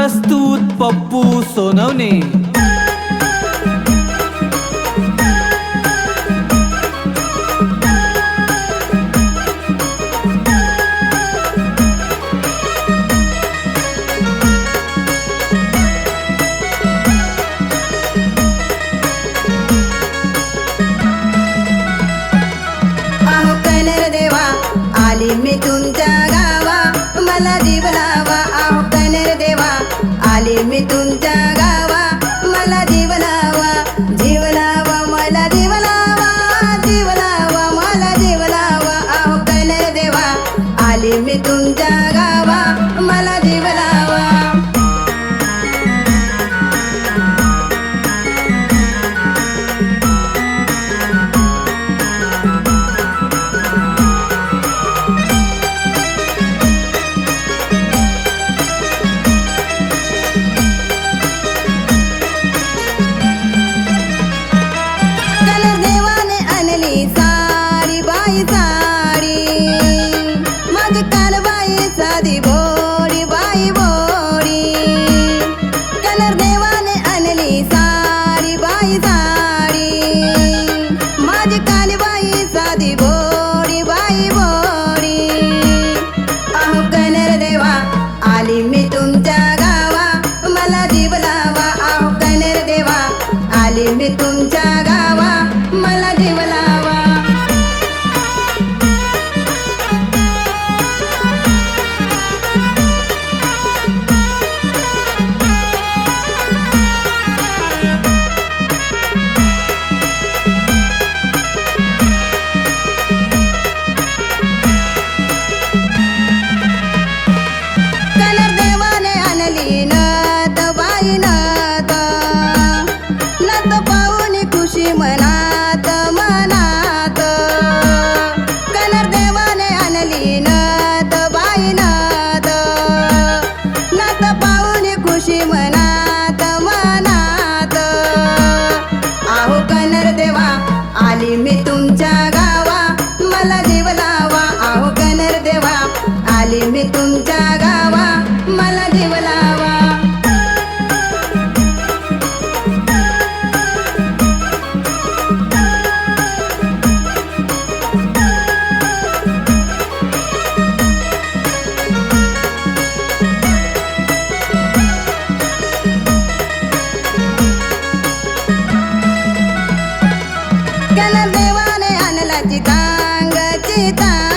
प्रस्तुत पप्पू सोनवणे। आली मी तुमच्या गावा मला जीव लावा। आहो कनेर देवा आली मी तुमच्या गावा मला जीव लावा। जीव लावा मला जीव लावा, जीव लावा मला जीव लावा। आहो कनेर देवा आली मी तुमच्या गावा मला जीव लावा। साडी बाई साडी माझी कानबाई साधी बोडी बाई बोडी। कलर देवाने आणली साडी बाई साडी माझी कानबाई साधी बोडी बाई बोडी। अहो कलर देवा आली मी तुमच्या गावा मला जीव लावा। अहो कलर देवा आली मी तुमच्या गावा मला जीव लावा। कलर देवाने आणली नथ बाई नथ, नथ पाहून खुशी मनात मनात। कलर देवाने आणली नथ बाई नथ, नथ पाहून खुशी मनात मनात। आहो कलर देवा आली मी तुमच्या गावा मला जीव लावा। आहो कलर देवा आली मी तुमच्या गावा मला जीव लावा। कलर देवाने आणला चितांग चितांग